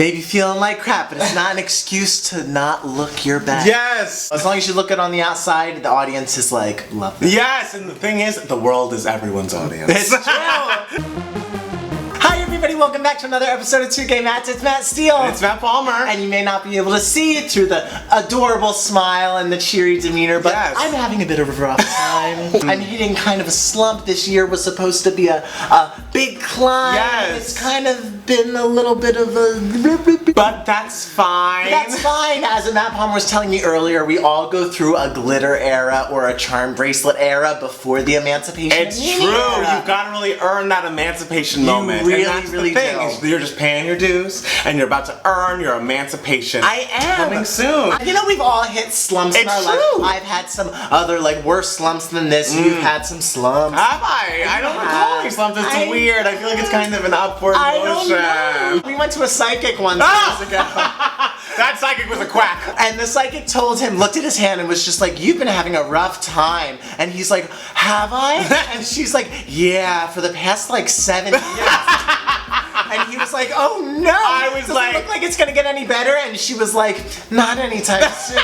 maybe feeling like crap, but it's not an excuse to not look your best. Yes! As long as you look it on the outside, the audience is like, love it. Yes, and the thing is, the world is everyone's audience. It's true! Hi everybody, welcome back to another episode of 2K Mats. It's Matt Steele. And it's Matt Palmer. And you may not be able to see it through the adorable smile and the cheery demeanor, but yes. I'm having a bit of a rough time. I'm hitting kind of a slump. This year was supposed to be a big climb. Yes. It's kind of been a little bit of a... But that's fine. That's fine. As Matt Palmer was telling me earlier, we all go through a glitter era or a charm bracelet era before the emancipation. It's true. Era. You've got to really earn that emancipation moment. Really, and that's really the thing. do. Is you're just paying your dues, and you're about to earn your emancipation. I am. Coming soon. You know, we've all hit slumps in It's our true. life. I've had some other, worse slumps than this. You've had some slumps. Have I? I don't recall any slumps. It's weird. I feel like it's kind of an upward motion. Don't know. We went to a psychic once years ago. That psychic was a quack. And the psychic told him, looked at his hand and was just like, you've been having a rough time. And he's like, have I? And she's like, yeah, for the past 7 years. And he was like, oh no! I was Does like- it look like it's gonna get any better? And she was like, not anytime soon.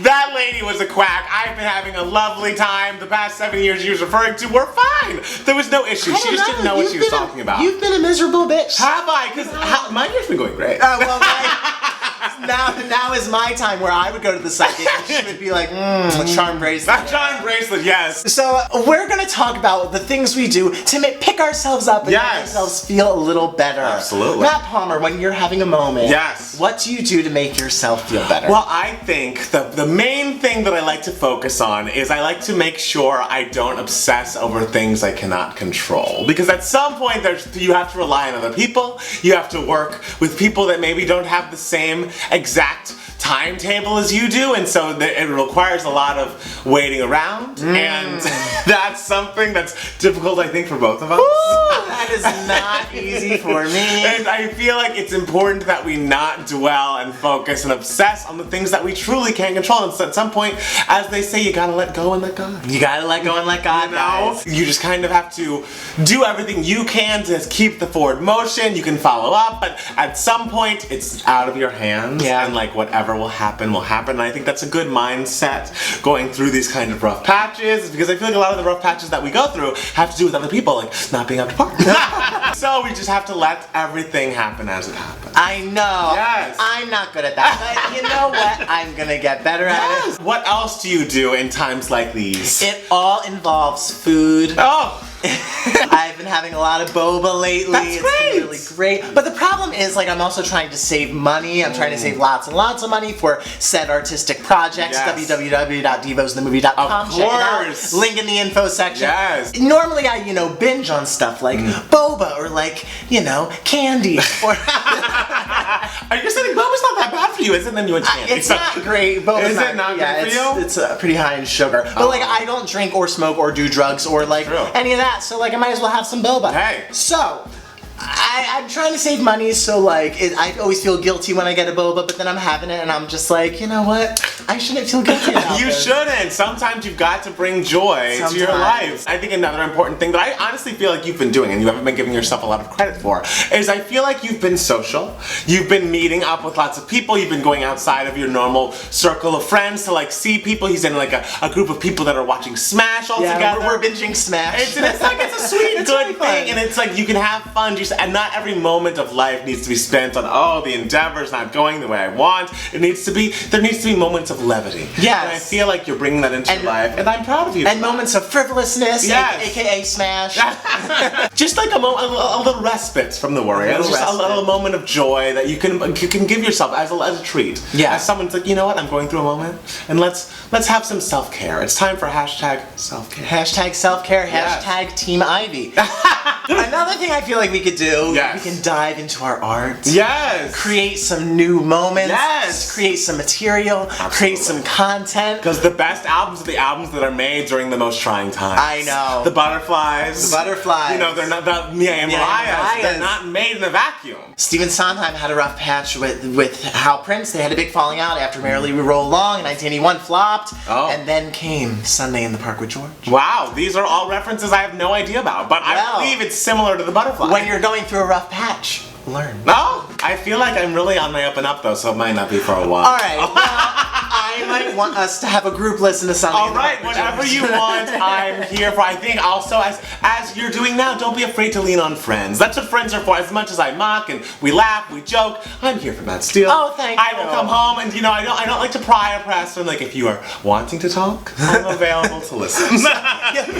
That lady was a quack. I've been having a lovely time. The past 7 years she was referring to were fine. There was no issue. She just didn't know what she was talking about. You've been a miserable bitch. Have I? Because my year's been going great. Well, now is my time where I would go to the psychic and she would be like, charm bracelet. That charm bracelet, yes. So we're gonna talk about the things we do to pick ourselves up and make Yes. ourselves feel a little better. Absolutely. Matt Palmer, when you're having a moment, Yes. what do you do to make yourself feel better? Well, I think the main thing that I like to focus on is I like to make sure I don't obsess over things I cannot control. Because at some point you have to rely on other people, you have to work with people that maybe don't have the same exact timetable as you do, and so it requires a lot of waiting around, and that's something that's difficult, I think, for both of us. Ooh, that is not easy for me. And I feel like it's important that we not dwell and focus and obsess on the things that we truly can't control. And so at some point, as they say, you gotta let go and let God. You gotta let go and let God, guys. You just kind of have to do everything you can to keep the forward motion. You can follow up, but at some point, it's out of your hands. Yeah. And whatever will happen will happen. And I think that's a good mindset going through these kind of rough patches, because I feel like a lot of the rough patches that we go through have to do with other people, like not being up to par. So we just have to let everything happen as it happens. I know. Yes. I'm not good at that, but you know what? I'm gonna get better at it. What else do you do in times like these? It all involves food. Oh! I've been having a lot of boba lately. That's It's great. been really great. But the problem is, I'm also trying to save money. I'm trying to save lots and lots of money for said artistic projects. Yes. www.devosthemovie.com. Of Check it out. course. Link in the info section. Yes. Normally I, binge on stuff like boba or candy. Or Are you saying boba's not that bad for you, is it? Then you went candy. it's not great. Boba's Is it not good for you? It's pretty high in sugar. But I don't drink or smoke or do drugs or True. any of that. So I might as well have some boba. Hey. So I'm trying to save money, so I always feel guilty when I get a boba, but then I'm having it and I'm just like, you know what? I shouldn't feel guilty about You this. shouldn't. Sometimes you've got to bring joy to your life. I think another important thing that I honestly feel like you've been doing, and you haven't been giving yourself a lot of credit for, is I feel like you've been social. You've been meeting up with lots of people. You've been going outside of your normal circle of friends to see people. He's in a group of people that are watching Smash all Yeah, together. we're binging Smash. It's a sweet, It's good really fun. thing, and it's you can have fun. And not every moment of life needs to be spent on the endeavor's not going the way I want. There needs to be moments of levity. Yes. And I feel like you're bringing that into your life, and I'm proud of you. And moments of frivolousness, Yes. aka Smash. Just a little respite from the worry. A little Just a respite. little moment of joy that you can give yourself as a treat. Yeah. As someone's like, you know what, I'm going through a moment, and let's have some self-care. It's time for hashtag self-care. Hashtag self-care, Yes. hashtag Team Ivy. Another thing I feel like we could do, Yes. we can dive into our art. Yes. Create some new moments. Yes. Create some material. Create some content. Because the best albums are the albums that are made during the most trying times. I know. The Butterflies. The Butterflies. They're not the Mia and Mariah's. They're not made in a vacuum. Stephen Sondheim had a rough patch with Hal Prince. They had a big falling out after Merrily We Roll Along in 1981 flopped. Oh. And then came Sunday in the Park with George. Wow, these are all references I have no idea about, but I Well, believe it's similar to the Butterfly. When you're going through a rough patch, learn. No? I feel like I'm really on my up and up though, so it might not be for a while. All right. Well, I might want us to have a group listen to something. All right, whatever you want, I'm here for. I think also, as you're doing now, don't be afraid to lean on friends. That's what friends are for. As much as I mock and we laugh, we joke, I'm here for Matt Steele. Oh, thank you. I will come home and, I don't like to pry or press. And, if you are wanting to talk, I'm available to listen.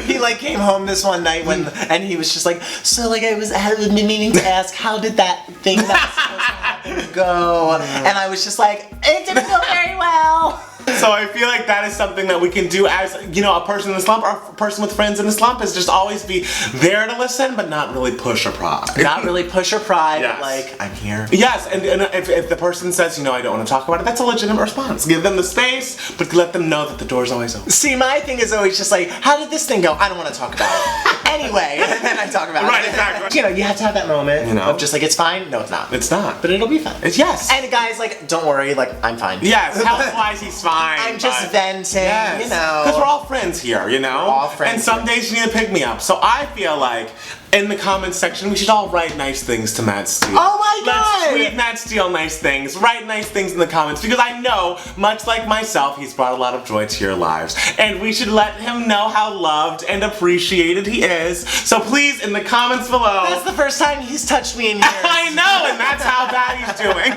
He came home this one night and he was just like, so I had been meaning to ask, how did that thing that was supposed to happen go? And I was just like, it didn't go very well. So I feel like that is something that we can do as, a person in a slump or a person with friends in a slump is just always be there to listen, but not really push or pry. Not really push or pry, Yes. but I'm here. Yes, and if the person says, I don't want to talk about it, that's a legitimate response. Give them the space, but let them know that the door's always open. See, my thing is always just how did this thing go? I don't want to talk about it. Anyway, and then I talk about it. Right, exactly. You have to have that moment of just it's fine. No, it's not. It's not. But it'll be fine. Yes. And guys, don't worry, I'm fine. Yes, health-wise, he's fine. I'm just venting, Yes. Because we're all friends here, We're all friends And some here. days you need to pick me up. So I feel like in the comments section, we should all write nice things to Matt Steele. Oh my God! Let's tweet Matt Steele nice things. Write nice things in the comments because I know, much like myself, he's brought a lot of joy to your lives. And we should let him know how loved and appreciated he is. So please, in the comments below. That's the first time he's touched me in years. I know, and that's how bad he's doing.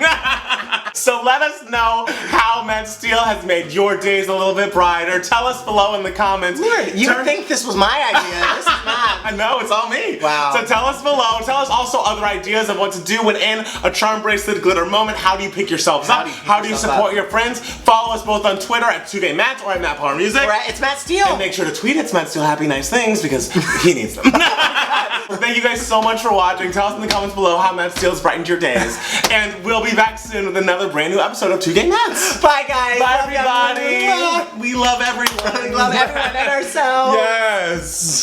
So let us know how Matt Steele has made your days a little bit brighter. Tell us below in the comments. Lord, you would think this was my idea. This is not. I know, it's all me. Wow. So tell us below. Tell us also other ideas of what to do when in a charm bracelet glitter moment. How do you pick yourselves up? How do you support your friends? Follow us both on Twitter at 2GayMatt or at Matt Power Music. It's Matt Steele. And make sure to tweet it's Matt Steele Happy Nice Things because he needs them. Thank you guys so much for watching. Tell us in the comments below how Matt Steele's brightened your days. And we'll be back soon with another brand new episode of 2GayMatts. Bye guys. Bye Love everybody. everyone. We love everyone. We love everyone and ourselves. Yes.